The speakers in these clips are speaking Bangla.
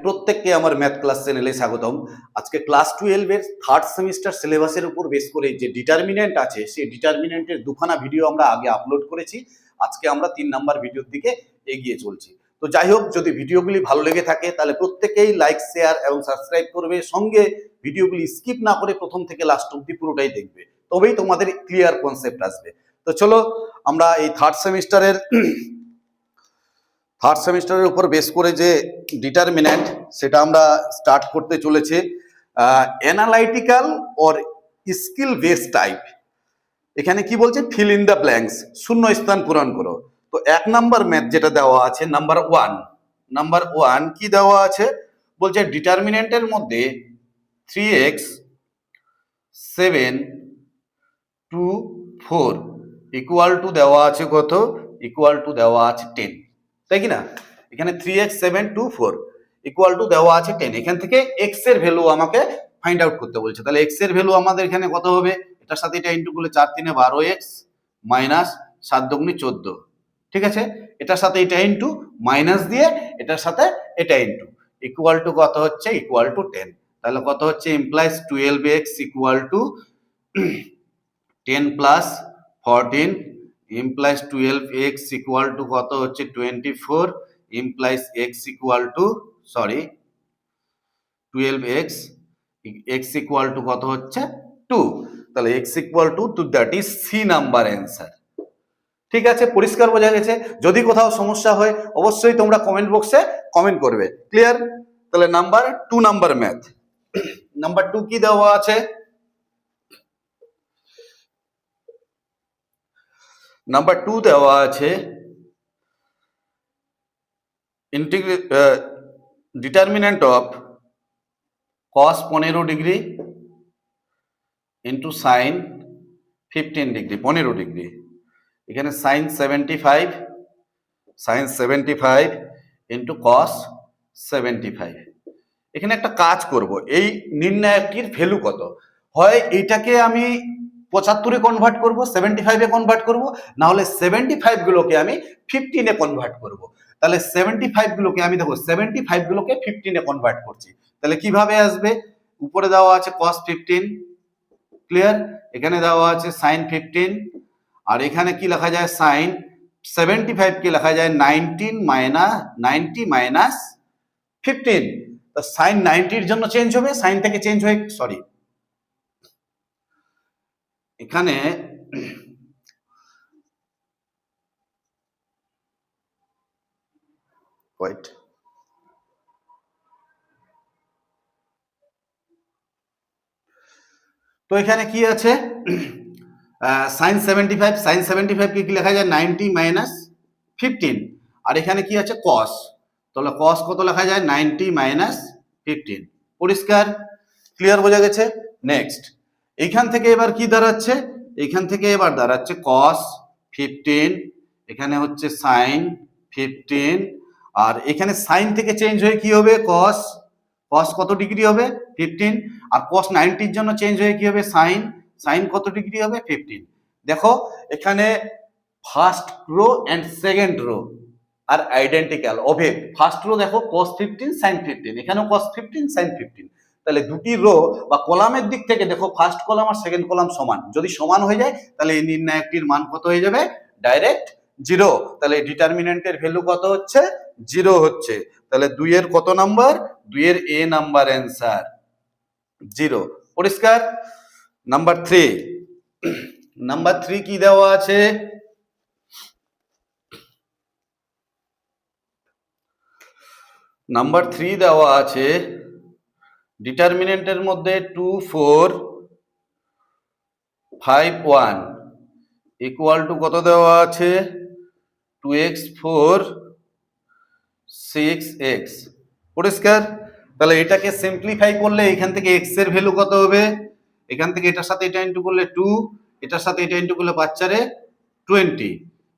প্রত্যেককে আমার ম্যাথ ক্লাস চ্যানেলে স্বাগতম। আজকে ক্লাস 12 এর থার্ড সেমিস্টার সিলেবাসের উপর বেস করে যে ডিটারমিনেন্ট আছে সেই ডিটারমিনেন্টের দুখানা ভিডিও আমরা আগে আপলোড করেছি। আজকে আমরা 3 নাম্বার ভিডিওর দিকে এগিয়ে চলছি। তো যাই হোক, যদি ভিডিওগুলি ভালো লেগে থাকে তাহলে প্রত্যেকেই লাইক, শেয়ার এবং সাবস্ক্রাইব করবে, সঙ্গে ভিডিওগুলি স্কিপ না করে প্রথম থেকে লাস্ট অবধি পুরোটাই দেখবে, তবেই তোমাদের ক্লিয়ার কনসেপ্ট আসবে। তো চলো আমরা এই থার্ড সেমিস্টারের উপর বেস করে যে ডিটারমিনেন্ট সেটা আমরা স্টার্ট করতে চলেছি। Analytical or skill base type. এখানে কি বলছে, ফিল ইন দ্য ব্ল্যাঙ্কস, শূন্য স্থান পূরণ করো। তো 1 নাম্বার ম্যাথ যেটা দেওয়া আছে, নাম্বার ওয়ান কি দেওয়া আছে বলছে, ডিটারমিনেন্টের মধ্যে 3x 7 2 4 ইকুয়াল টু দেওয়া আছে কত, ইকুয়াল টু দেওয়া আছে 10, তাই কি না? এখানে 3x 7 2 4 ইকুয়াল টু দেওয়া আছে 10। এখান থেকে x এর ভ্যালু আমাকে ফাইন্ড আউট করতে বলছে। তাহলে x এর ভ্যালু আমাদের এখানে কত হবে, এটার সাথে এটা ইনটু করলে 4 3 12x মাইনাস 7 2 14, ঠিক আছে? এটার সাথে এটা ইনটু মাইনাস দিয়ে এটার সাথে এটা ইনটু ইকুয়াল টু কত হচ্ছে, ইকুয়াল টু 10। তাহলে কত হচ্ছে, implies 12x equal to 10 plus 14 implies 12x equal to কত হচ্ছে 24 implies x equal to 12x x equal to কত হচ্ছে 2। তাহলে x equal to that is C number answer. ঠিক আছে, পরিষ্কার বোঝা গেছে? যদি কোথাও সমস্যা হয় অবশ্যই তোমরা কমেন্ট বক্সে কমেন্ট করবে। ক্লিয়ার? তাহলে নাম্বার 2 নাম্বার ম্যাথ। নাম্বার 2 কি দেওয়া আছে, নাম্বার 2 দেওয়া আছে determinant of cos 15 degree into sign 15 degree, 15 degree. এখানে সাইন 75 ইন্টু cos 75। এখানে একটা কাজ করব, এই নির্ণায়কটির ভ্যালু কত হয়, এইটাকে আমি 75 এ কনভার্ট করব, 75 এ কনভার্ট করব, না হলে 75 গুলোকে আমি 15 এ কনভার্ট করব। তাহলে 75 গুলোকে আমি, দেখো 75 গুলোকে 15 এ কনভার্ট করছি। তাহলে কিভাবে আসবে, উপরে দেওয়া আছে cos 15, ক্লিয়ার? এখানে দেওয়া আছে sin 15, আর এখানে কি লেখা যায়, sin 75 কে লেখা যায় 90 মাইনাস 15। তো sin 90 এর জন্য চেঞ্জ হবে, sin থেকে চেঞ্জ হয়ে এখানে ওয়েট, তো এখানে কি আছে, sin 75 কে কি লেখা যায় 90 মাইনাস 15, আর এখানে কি আছে cos, তাহলে cos কত লেখা যায় 90 মাইনাস 15। পরিষ্কার? ক্লিয়ার বোঝা গেছে? নেক্সট, এইখান থেকে এবার কি দাঁড়াচ্ছে, এইখান থেকে এবার দাঁড়াচ্ছে cos 15, এখানে হচ্ছে sin 15, আর এখানে sin থেকে চেঞ্জ হয়ে কি হবে cos কত ডিগ্রি হবে 15, আর cos 90 এর জন্য চেঞ্জ হয়ে কি হবে sin কত ডিগ্রি হবে 15। দেখো এখানে first row and second row আর আইডেন্টিক্যাল, অভেদ। ফার্স্ট রো দেখো cos 15 sin 15, এখানেও cos 15 sin 15। তাহলে দুটি রো বা কলামের দিক থেকে দেখো ফার্স্ট কলাম আর সেকেন্ড কলাম সমান, যদি সমান হয়ে যায় তাহলে এই নির্ণায়কটির মান কত হয়ে যাবে, ডাইরেক্ট 0। তাহলে ডিটারমিনেন্টের ভ্যালু কত হচ্ছে, 0 হচ্ছে। তাহলে 2 এর কত নাম্বার, 2 এর এ নাম্বার অ্যান্সার 0। পরিষ্কার? নাম্বার 3 কি দেওয়া আছে, নাম্বার 3 দেওয়া আছে ডিটারমিনেন্টের মধ্যে 2 4 5 1 ইকুয়াল টু কত দেওয়া আছে 2x 4 6x। পরিষ্কার? তাহলে এটাকে সিম্পলিফাই করলে এখান থেকে x এর ভ্যালু কত হবে, এখান থেকে এটার সাথে এটা ইনটু করলে 2, এটার সাথে এটা ইনটু করলে 5 4 20,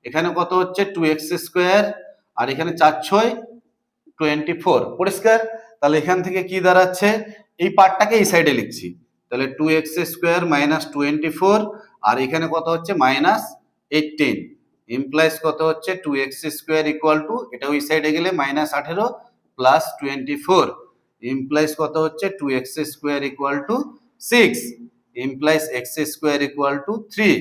এখানে কত হচ্ছে 2x স্কয়ার, আর এখানে 4 6 24। পরিষ্কার? তাহলে এখান থেকে কি দাঁড়াচ্ছে, এই পার্টটাকে এই সাইডে লিখছি, তাহলে 2x স্কয়ার মাইনাস 24, আর এখানে কত হচ্ছে মাইনাস 18, ইমপ্লাইজ কত হচ্ছে 2x স্কয়ার ইকুয়াল টু, এটা ওই সাইডে গেলে মাইনাস 18 প্লাস 24 ইমপ্লাইজ কত হচ্ছে 2x square equal to 6 implies x square equal to 3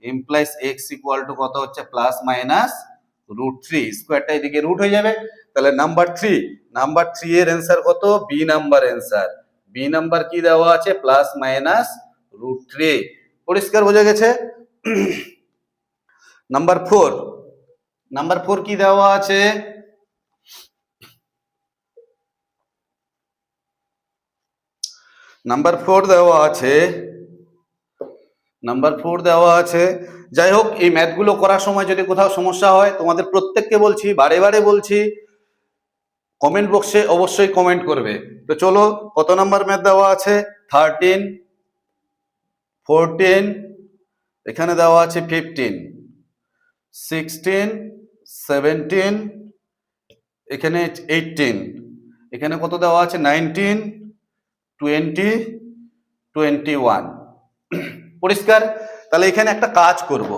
implies x equal to কত হচ্ছে প্লাস মাইনাস √3 স্কোয়ারটা এদিকে রুট হয়ে যাবে। তাহলে নাম্বার 3 এর অ্যান্সার কত? B number answer. B number কি দেওয়া আছে? Plus minus √3। পরিষ্কার বোঝা গেছে? নাম্বার 4 কি দেওয়া আছে? নাম্বার 4 দেওয়া আছে। যাই হোক, এই ম্যাথগুলো করার সময় যদি কোথাও সমস্যা হয়, তোমাদের প্রত্যেককে বলছি, বারে বারে বলছি, কমেন্ট বক্সে অবশ্যই কমেন্ট করবে। তো চলো, কত নাম্বার ম্যাথ দেওয়া আছে? 13, 14, এখানে দেওয়া আছে 15, 16, 17, এখানে 18, এখানে কত দেওয়া আছে? 19, 20, 21। পরিষ্কার? তাহলে এখানে একটা কাজ করব,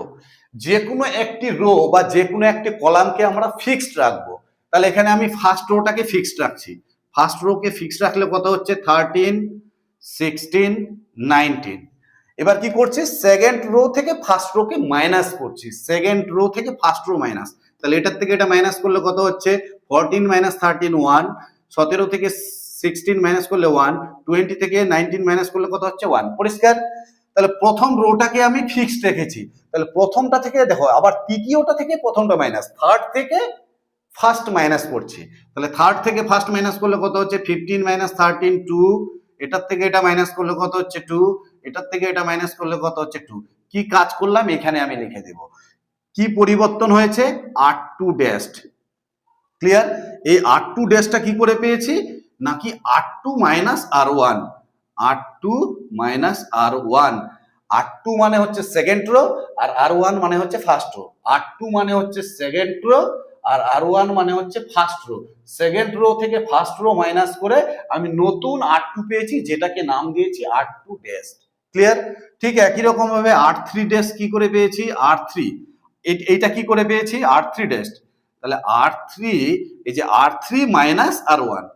যে কোনো একটি রো বা যে কোনো একটি কলামকে আমরা ফিক্সড রাখবো। তাহলে এখানে আমি ফার্স্ট রোটাকে ফিক্সড রাখছি। ফার্স্ট রোকে ফিক্সড রাখলে কত হচ্ছে? 13, 16, 19। এবার কি করছি? সেকেন্ড রো থেকে ফার্স্ট রোকে মাইনাস করছি। সেকেন্ড রো থেকে ফার্স্ট রো মাইনাস। তাহলে এটার থেকে এটা মাইনাস করলে কত হচ্ছে? 14 মাইনাস 13 1, 17 থেকে 16 মাইনাস করলে 1, 20 থেকে 19 মাইনাস করলে কত হচ্ছে? 1। পরিষ্কার? তাহলে প্রথম রোটাকে আমি ফিক্সড রেখেছি। তাহলে প্রথমটা থেকে দেখো, আবার তৃতীয়টা থেকে প্রথমটা মাইনাস, থার্ড থেকে ফার্স্ট মাইনাস করছি। তাহলে থার্ড থেকে ফার্স্ট মাইনাস করলে কত হচ্ছে? 15 মাইনাস 13 2, এটার থেকে এটা মাইনাস করলে কত হচ্ছে? 2, এটার থেকে এটা মাইনাস করলে কত হচ্ছে? 2। কি কাজ করলাম? এখানে আমি লিখে দেব। কি পরিবর্তন হয়েছে? R2 dashed. ক্লিয়ার? এই R2 ড্যাশটা কি করে পেয়েছি? নাকি R2 minus R1, R2 minus R1। R2 মানে হচ্ছে সেকেন্ড রো, আর R1 মানে হচ্ছে ফার্স্ট রো। R2 মানে হচ্ছে সেকেন্ড রো, আর R1 মানে হচ্ছে ফার্স্ট রো। সেকেন্ড রো থেকে ফার্স্ট রো মাইনাস করে আমি নতুন R2 পেয়েছি, যেটাকে নাম দিয়েছি R2 ড্যাশ। ক্লিয়ার? ঠিক একই রকম ভাবে R3 ড্যাশ কি করে পেয়েছি? R3, এইটা কি করে পেয়েছি? R3 dash. তাহলে R3, এই যে R3 minus R1,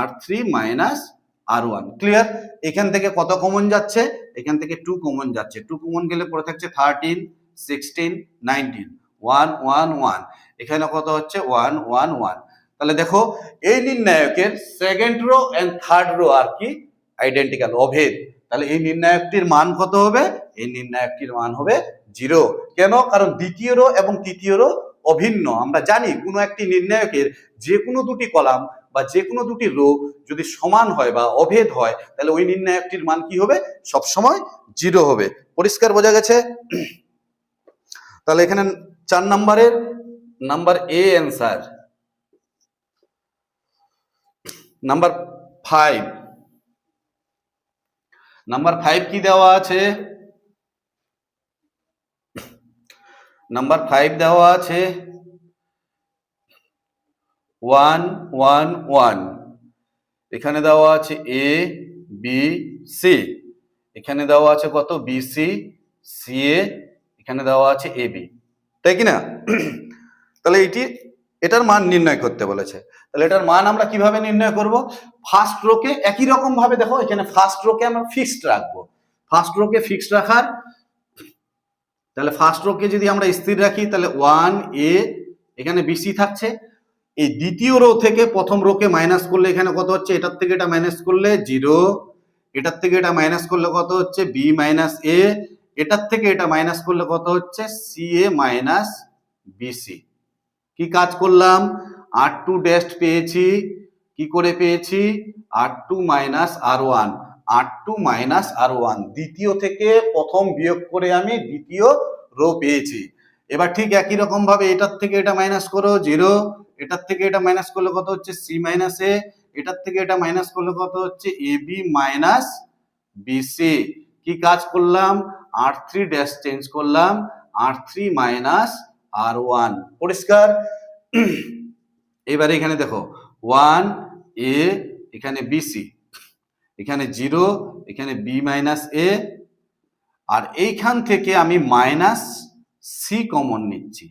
R3 minus R1। Clear? এখান থেকে কত কমন যাচ্ছে? এখান থেকে 2 কমন যাচ্ছে। 2 কমন গেলে পড়ে থাকছে 13, 16, 19, 1 1 1। এখানে কত হচ্ছে? 1 1 1। তাহলে দেখো, এই নির্ণায়কের second row and third row আর কি আইডেন্টিক্যাল, অভেদ। তাহলে এই নির্ণায়কটির মান কত হবে? এই নির্ণায়কটির মান হবে 0। কেন? কারণ দ্বিতীয় রো এবং তৃতীয় রো অভিন্ন। আমরা জানি কোনো একটি নির্ণায়কের যে কোনো দুটি কলাম বা যে কোনো দুটি রো যদি সমান হয় বা অভেদ হয়, তাহলে ওই নির্ণায়কটির মান কি হবে? সবসময় 0 হবে। পরিষ্কার বোঝা গেছে? তাহলে এখানে 4 নম্বরের নাম্বার এ অ্যান্সার। নাম্বার 5 কি দেওয়া আছে? নাম্বার 5 দেওয়া আছে 1 1 1। এখানে দেওয়া আছে এ বি সি, এখানে দেওয়া আছে কত? বি সি সি এ, এখানে দেওয়া আছে এ বি, তাই কি না? তাহলে এটার মান নির্ণয় করতে বলেছে। তাহলে এটার মান আমরা কিভাবে নির্ণয় করব? ফার্স্ট রোকে একই রকম ভাবে দেখো, এখানে ফার্স্ট রোকে আমরা ফিক্সড রাখবো। ফার্স্ট রোকে ফিক্সড রাখার, তাহলে ফার্স্ট রোকে যদি আমরা স্থির রাখি, তাহলে 1 এ, এখানে বিসি থাকছে। এই দ্বিতীয় রো থেকে প্রথম রোকে মাইনাস করলে এখানে কত হচ্ছে? এটার থেকে এটা মাইনাস করলে 0, এটার থেকে এটা মাইনাস করলে কত হচ্ছে? বি মাইনাস এ, এটার থেকে এটা মাইনাস করলে কত হচ্ছে? সি এ মাইনাস বিসি। কি কাজ করলাম? R2 ড্যাশ পেয়েছি। কি করে পেয়েছি? R2 minus R1, R2 minus R1। দ্বিতীয় থেকে প্রথম বিয়োগ করে আমি দ্বিতীয় রো পেয়েছি। এবার ঠিক একই রকম ভাবে এটার থেকে এটা মাইনাস করো 0, এটার থেকে এটা মাইনাস করলে কত হচ্ছে? সি মাইনাস এ, এটার থেকে এটা মাইনাস করলে কত হচ্ছে? A B minus BC. কি কাজ করলাম? R3 ড্যাশ চেঞ্জ করলাম R3 মাইনাস R1। পরিষ্কার? এবারে এখানে দেখো 1 এ, এখানে বিসি, এখানে 0, এখানে বি মাইনাস এ, আর এইখান থেকে আমি মাইনাস সি কমন নিচ্ছি।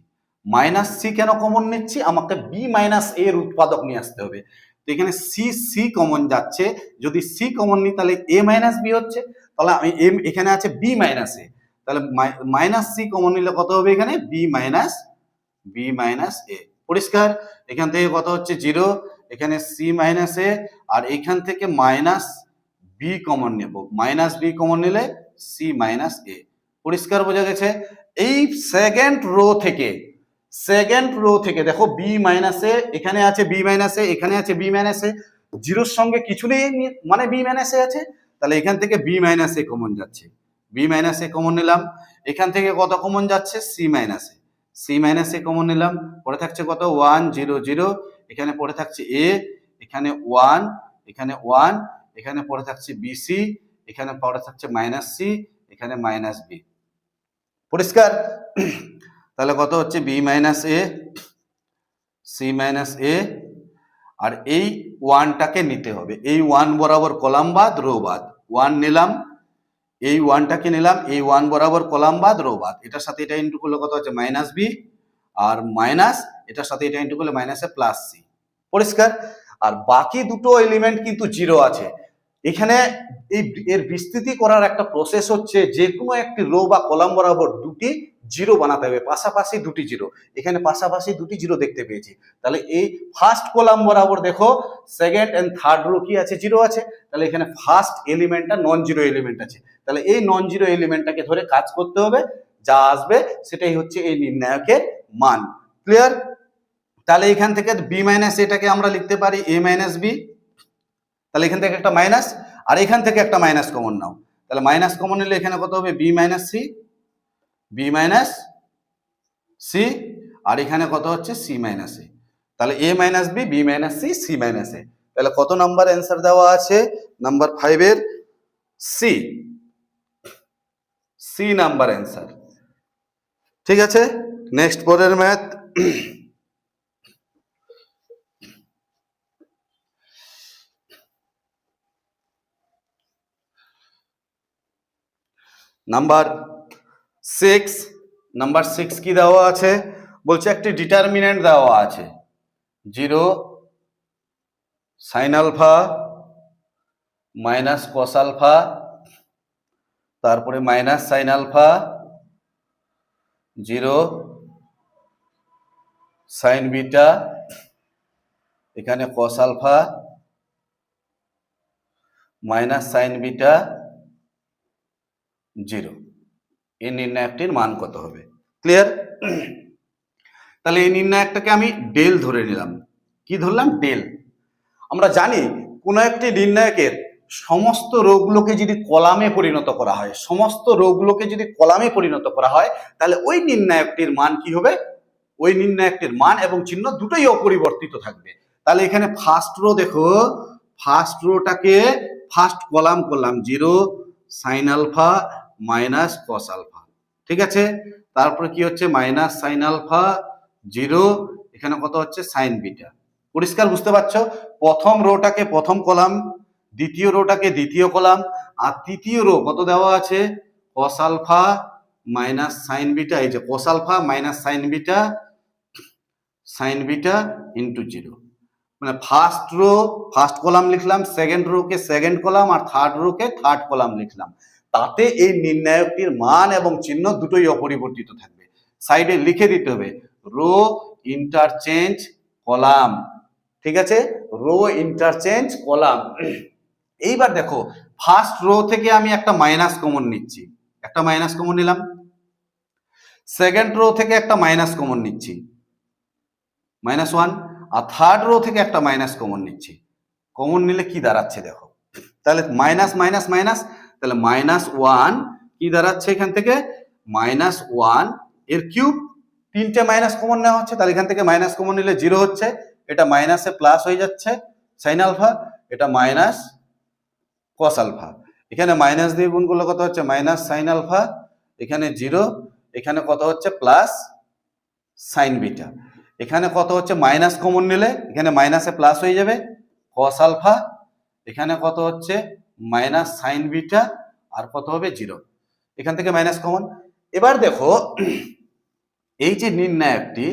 মাইনাস সি কেন কমন নিচ্ছি? আমাকে বি মাইনাস এর উৎপাদক নিয়ে আসতে হবে। তো এখানে সি সি কমন যাচ্ছে, যদি সি কমন নিই তাহলে এ মাইনাস বি হচ্ছে, তাহলে আমি এখানে আছে বি মাইনাস এ, তাহলে মাইনাস সি কমন নিলে কত হবে এখানে বি মাইনাস এ। পরিষ্কার? এখান থেকে কত হচ্ছে 0, এখানে সি মাইনাস এ, আর এখান থেকে মাইনাস বি কমন নেব, মাইনাস বি কমন নিলে সি মাইনাস এ। পরিষ্কার বোঝা গেছে? এই সেকেন্ড রো থেকে দেখো বি মাইনাস এ, এখানে আছে বি মাইনাস এ, এখানে আছে বি মাইনাস এ, জিরোর সঙ্গে কিছু নেই মানে বি মাইনাস এ আছে, তাহলে এখান থেকে বি মাইনাস এ কমন যাচ্ছে, বি মাইনাস এ কমন নিলাম। এখান থেকে কত কমন যাচ্ছে? C minus A, C minus a common নিলাম। পড়ে থাকছে কত? 1 0 0, এখানে পড়ে থাকছে এ, এখানে 1, এখানে 1, এখানে পড়ে থাকছে বিসি, এখানে পড়ে থাকছে মাইনাস সি, এখানে মাইনাস বি। পরিষ্কার? তাহলে কত হচ্ছে? বি মাইনাস এ, সি মাইনাস এ, আর এই ওয়ানটাকে নিতে হবে, এই ওয়ান বরাবর কলাম বাদ রো বাদ, ওয়ান নিলাম, এই ওয়ানটাকে নিলাম, এই ওয়ান বরাবর কলাম বাদ রো বাদ, এটার সাথে এটা ইন্টু করলে কত হচ্ছে? মাইনাস বি, আর মাইনাস এটার সাথে এটা ইন্টু করলে মাইনাসে প্লাস সি। পরিষ্কার? আর বাকি দুটো এলিমেন্ট কিন্তু জিরো আছে। এখানে এর বিস্তৃতি করার একটা প্রসেস হচ্ছে, যে কোনো একটি রো বা কলাম বরাবর দুটি জিরো বানাতে হবে, পাশাপাশি দুটি জিরো। এখানে পাশাপাশি দুটি জিরো দেখতে পেয়েছি, তাহলে এই ফার্স্ট কলাম বরাবর দেখো সেকেন্ড এন্ড থার্ড রো কি আছে? জিরো আছে, তাহলে এখানে ফার্স্ট এলিমেন্টটা নন জিরো এলিমেন্ট আছে, তাহলে এই নন জিরো এলিমেন্টটাকে ধরে কাজ করতে হবে, যা আসবে সেটাই হচ্ছে এই নির্ণায়কের মান। ক্লিয়ার? তাহলে এখান থেকে বি মাইনাস এটাকে আমরা লিখতে পারি এ মাইনাস বি, তাহলে এখান থেকে একটা মাইনাস, আর এখান থেকে একটা মাইনাস কমন নাও, তাহলে মাইনাস কমন নিলে এখানে কত হবে? বি মাইনাস সি, আর এখানে কত হচ্ছে? সি মাইনাস এ, তাহলে A minus B, B minus C, C minus A. তাহলে কত নাম্বার অ্যান্সার দেওয়া আছে? নাম্বার 5 এর সি, সি নাম্বার অ্যান্সার। ঠিক আছে, নেক্সট পরের ম্যাথ। নাম্বার 6 কি দেওয়া আছে? বলছে একটি ডিটারমিনেন্ট দেওয়া আছে, 0 sine alpha minus cos alpha, তারপরে minus sine alpha, 0 sine beta, এখানে cos alpha minus sine beta 0। এই নির্ণায়কটির মান কত হবে? ক্লিয়ার? তাহলে এই নির্ণায়কটাকে আমি ডেল ধরে নিলাম। কি ধরলাম? ডেল। আমরা জানি কোন একটি নির্ণায়কের সমস্ত রোগুলোকে যদি কলামে পরিণত করা হয়, তাহলে ওই নির্ণায়কটির মান কি হবে? ওই নির্ণায়কটির মান এবং চিহ্ন দুটোই অপরিবর্তিত থাকবে। তাহলে এখানে ফার্স্ট রো দেখো, ফার্স্ট রোটাকে ফার্স্ট কলাম করলাম 0 sine alpha minus cos alpha, ঠিক আছে? তারপরে কি হচ্ছে? মাইনাস সাইন আলফা 0, এখানে কত হচ্ছে? Sign beta. পরিষ্কার? বুঝতে পারছো? প্রথম রোটাকে প্রথম কলাম, দ্বিতীয় রোটাকে দ্বিতীয় কলাম, আর তৃতীয় রো কত দেওয়া আছে? Cos alpha minus sine beta, এই যে cos alpha minus sine beta into 0। মানে ফার্স্ট রো ফার্স্ট কলাম লিখলাম, সেকেন্ড রোকে সেকেন্ড কলাম, আর থার্ড রোকে থার্ড কলাম লিখলাম। তাতে এই নির্ণায়কটির মান এবং চিহ্ন দুটোই অপরিবর্তিত থাকবে। সাইডে লিখে দিতে হবে রো ইন্টারচেঞ্জ কলাম, ঠিক আছে? Row interchange column. এইবার দেখো ফার্স্ট রো থেকে আমি একটা মাইনাস কমন নিচ্ছি, একটা মাইনাস কমন নিলাম। সেকেন্ড রো থেকে একটা মাইনাস কমন নিচ্ছি, -1, আর থার্ড রো থেকে একটা মাইনাস কমন নিচ্ছি। কমন নিলে কি দাঁড়াচ্ছে দেখো, তাহলে মাইনাস মাইনাস মাইনাস, তাহলে -1 কি দাঁড়াচ্ছে? এখান থেকে -1 এর কিউব, তিনটে মাইনাস কমন নেওয়া হচ্ছে, তাহলে এখান থেকে মাইনাস কমন নিলে 0 হচ্ছে, এটা মাইনাসে প্লাস হয়ে যাচ্ছে সাইন আলফা, এটা মাইনাস কস আলফা, এখানে মাইনাস দিয়ে গুণ করলে কত হচ্ছে? মাইনাস সাইন আলফা, এখানে 0, এখানে কত হচ্ছে? প্লাস সাইন বিটা, এখানে কত হচ্ছে? মাইনাস কমন নিলে এখানে মাইনাসে প্লাস হয়ে যাবে কস আলফা, এখানে কত হচ্ছে? মাইনাস সাইন বিটা, আর কত হবে? 0। এখান থেকে মাইনাস কমন। এবার দেখো এই যে নির্ণায়কটি,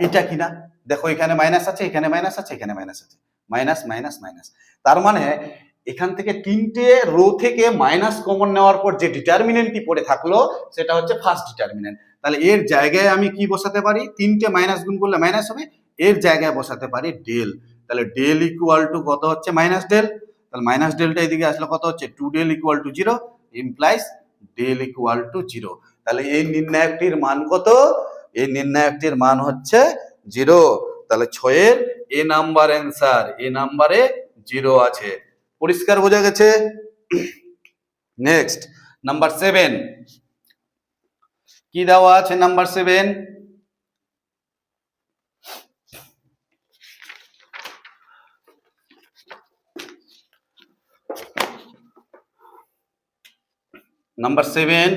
এটা কিনা দেখো, এখানে মাইনাস আছে, এখানে মাইনাস আছে, এখানে মাইনাস আছে, মাইনাস মাইনাস মাইনাস। তার মানে এখান থেকে তিনটে রো থেকে মাইনাস কমন নেওয়ার পর যে ডিটারমিনেন্টটি পড়ে থাকলো সেটা হচ্ছে ফার্স্ট ডিটারমিনেন্ট। তাহলে এর জায়গায় আমি কি বসাতে পারি, তিনটে মাইনাস গুণ করলে মাইনাস হবে, এর জায়গায় বসাতে পারি ডেল। তাহলে ডেল ইকুয়াল টু কত হচ্ছে মাইনাস ডেল, তাহলে মাইনাস ডেলটা এদিকে আসলে কত হচ্ছে 2 del equal to 0 implies del equal to 0। তাহলে এই নির্ণায়কটির মান কত, এই নির্ণায়কটির মান হচ্ছে 0। তাহলে 6 এর এ নাম্বার অ্যান্সার, এ নাম্বারে 0 আছে। পরিষ্কার বোঝা গেছে? নেক্সট নাম্বার 7 কি দেওয়া আছে? নাম্বার 7 নাম্বার 7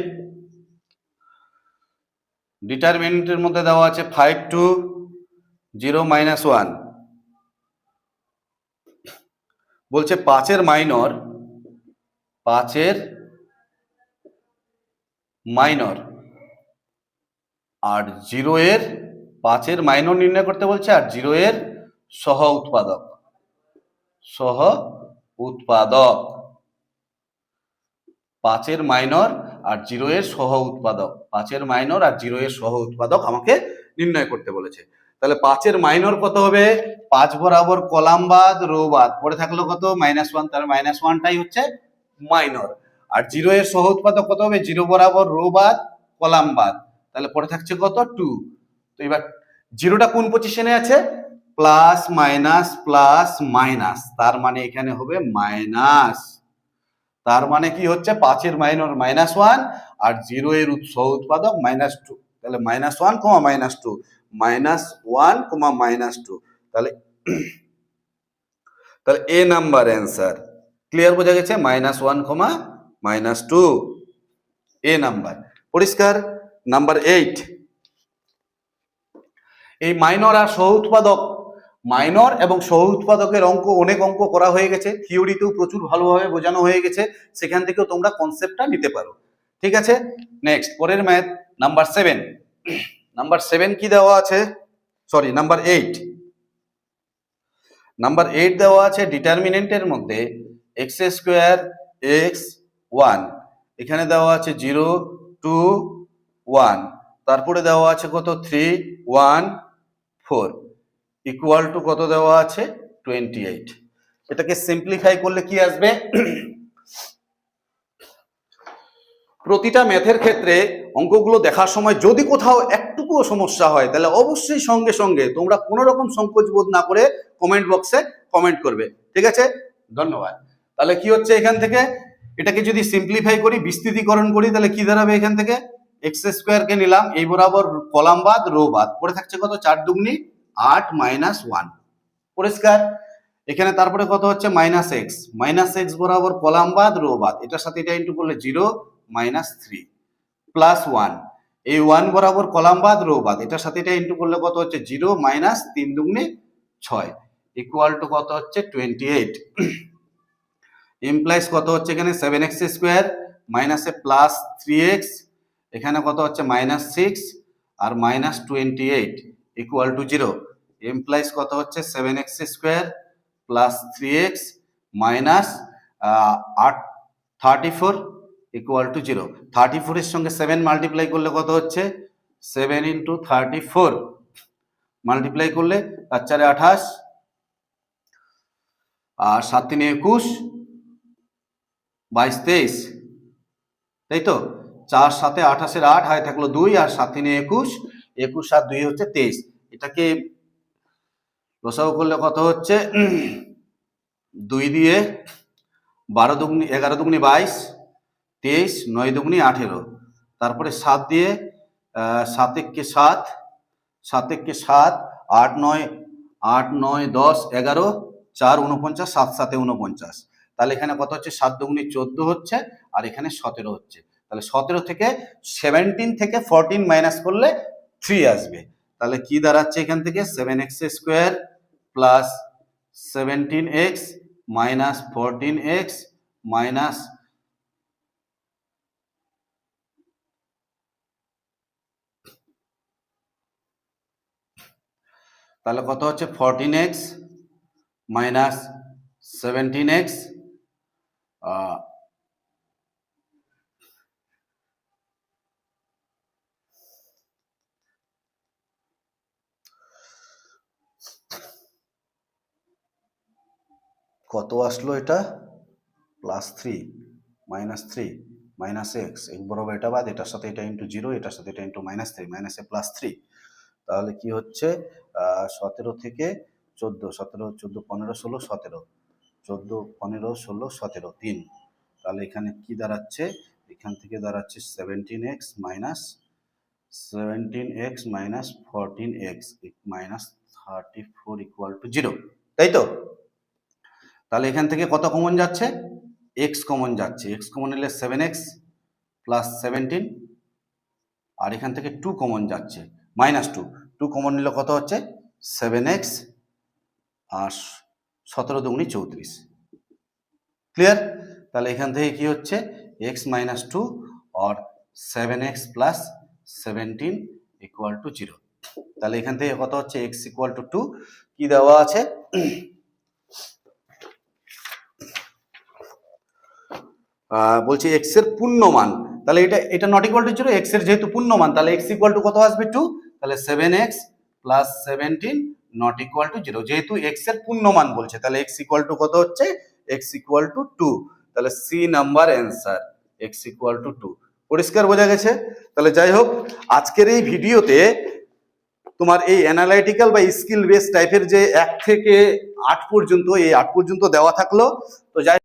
ডিটারমিনেন্টের মধ্যে দেওয়া আছে 5 টু 0 মাইনাস 1। বলছে 5 এর মাইনর, 5 এর মাইনর আর 0 এর, 5 এর মাইনর নির্ণয় করতে বলছে আর 0 এর সহ উৎপাদক, সহ উৎপাদক 5 এর মাইনর আর 0 এর সহ উৎপাদক, 5 এর মাইনর আর 0 এর সহ উৎপাদক আমাকে নির্ণয় করতে বলেছে। তাহলে 5 এর মাইনর কত হবে, 5 বরাবর কলাম বাদ রো বাদ পড়ে থাকলো কত -1, তার -1টাই হচ্ছে মাইনর। আর 0 এর সহ উৎপাদক কত হবে, 0 বরাবর রো বাদ কলাম বাদ, তাহলে পড়ে থাকছে কত 2। তো এবার 0টা কোন পজিশনে আছে, প্লাস মাইনাস, তার মানে এখানে হবে মাইনাস। তার মানে কি হচ্ছে 5 এর মাইনর -1 আর 0 এর সহ উৎপাদক -2, তাহলে -1, -2, -1, -2, তাহলে তাহলে এ নাম্বার অ্যান্সার। ক্লিয়ার বোঝা গেছে? -1, -2 এ নাম্বার। পরিষ্কার? নাম্বার 8 এই মাইনর আর সহ উৎপাদক, মাইনর এবং সহ উৎপাদকের অঙ্ক, অনেক অঙ্ক করা হয়ে গেছে, থিওরিতেও প্রচুর ভালোভাবে বোঝানো হয়ে গেছে, সেখান থেকেও তোমরা কনসেপ্টটা নিতে পারো। ঠিক আছে? নেক্সট পরের ম্যাথ নাম্বার 7। নাম্বার 7 কি দেওয়া আছে, সরি নাম্বার 8। নাম্বার 8 দেওয়া আছে ডিটারমিনেন্টের মধ্যে x² x 1, এখানে দেওয়া আছে 0 2 1, তারপরে দেওয়া আছে কত 3 1 4 ইকুয়াল টু কত দেওয়া আছে 28। এটাকে সিম্পলিফাই করলে কি আসবে, প্রতিটা ম্যাথের ক্ষেত্রে অঙ্কগুলো দেখার সময় যদি কোথাও একটুকুও সমস্যা হয় তাহলে অবশ্যই সঙ্গে সঙ্গে তোমরা কোনো রকম সংকোচ বোধ না করে কমেন্ট বক্সে কমেন্ট করবে। ঠিক আছে? ধন্যবাদ। তাহলে কি হচ্ছে এখান থেকে, এটাকে যদি সিম্পলিফাই করি, বিস্তৃতিকরণ করি, তাহলে কি দাঁড়াবে, এখান থেকে x² কে নিলাম, এই বরাবর কলাম বাদ রো বাদ পড়ে থাকছে কত 4 দুগুনি 8 -1। পরিষ্কার? এখানে তারপরে কত হচ্ছে -x বরাবর কলাম বাদ রো বাদ, এটার সাথে এটা ইন্টু করলে 0 -3 প্লাস 1, এই 1 বরাবর কলাম বাদ রো বাদ, এটার সাথে এটা ইন্টু করলে কত হচ্ছে 0 -3 দুগুণে 6 ইকুয়াল টু কত হচ্ছে 28। ইমপ্লাইজ কত হচ্ছে এখানে 7x² মাইনাসে প্লাস 3x, এখানে কত হচ্ছে -6 আর -28 ইকুয়াল টু 0। ইমপ্লাইজ কত হচ্ছে 7x² plus 3x minus 34 equal to 0। 34 এর সঙ্গে 7 মাল্টিপ্লাই করলে কত হচ্ছে 7 ইন্টু 34 মাল্টিপ্লাই করলে 4 4 28 আর 7 3 21 22 23, তাই তো? 4 7 28 এর 8 হয় থাকলো 2 আর 7 3 21, 21 আর 2 হচ্ছে 23। এটাকে লসাগু করলে কত হচ্ছে 2 দিয়ে 12 দুগুনি 11 দুগুনি 22, 23 9 দুগুনি 18, তারপরে 7 দিয়ে 7 1 7, 7 1 7, 8 9 10 11 4 49, 7 7 49, তাহলে এখানে কত হচ্ছে 7 দুগুনি 14 হচ্ছে আর এখানে 17 হচ্ছে। তাহলে 17 থেকে 17 থেকে 14 মাইনাস করলে 3 আসবে। তাহলে কি দাঁড়াচ্ছে এখান থেকে 7x² plus 17x minus 14x minus তাহলে কত হচ্ছে 14x মাইনাস 17x কত আসলো এটা +3 -3 -x x বরাবর এটা বাদ এটার সাথে এটা ইন্টু 0 এটার সাথে এটা ইন্টু -3 মাইনাসে +3 তাহলে কি হচ্ছে 17 থেকে 14 17 14 15 16 17 14 15 16 17 3 তাহলে এখানে কি দাঁড়াচ্ছে এখান থেকে দাঁড়াচ্ছে 17x - 14x -34 = 0 তাই তো তাহলে এখান থেকে কত কমন যাচ্ছে x কমন যাচ্ছে x কমন নিলে 7x + 17 আর এখান থেকে 2 কমন যাচ্ছে -2 কমন নিলে কত হচ্ছে 7x আর 17 দুগুণী 34 ক্লিয়ার তাহলে এখান থেকে কি হচ্ছে x - 2 और 7x + 17 = 0 তাহলে এখান থেকে কত হচ্ছে x = 2 কি দেওয়া আছে বলছি x এর পূর্ণমান তাহলে এটা নট ইকুয়াল টু 0 x এর যেহেতু পূর্ণমান তাহলে x = কত আসবে 2 তাহলে 7x + 17 নট ইকুয়াল টু 0 যেহেতু x এর পূর্ণমান বলছে তাহলে x = কত হচ্ছে x = 2 তাহলে সি নাম্বার অ্যানসার x = 2 পরিষ্কার বোঝা গেছে তাহলে যাই হোক আজকের এই ভিডিওতে তোমার এই অ্যানালাইটিক্যাল বা স্কিল বেস টাইপের যে 1 থেকে 8 পর্যন্ত এই 8 পর্যন্ত দেওয়া থাকলো তো যাই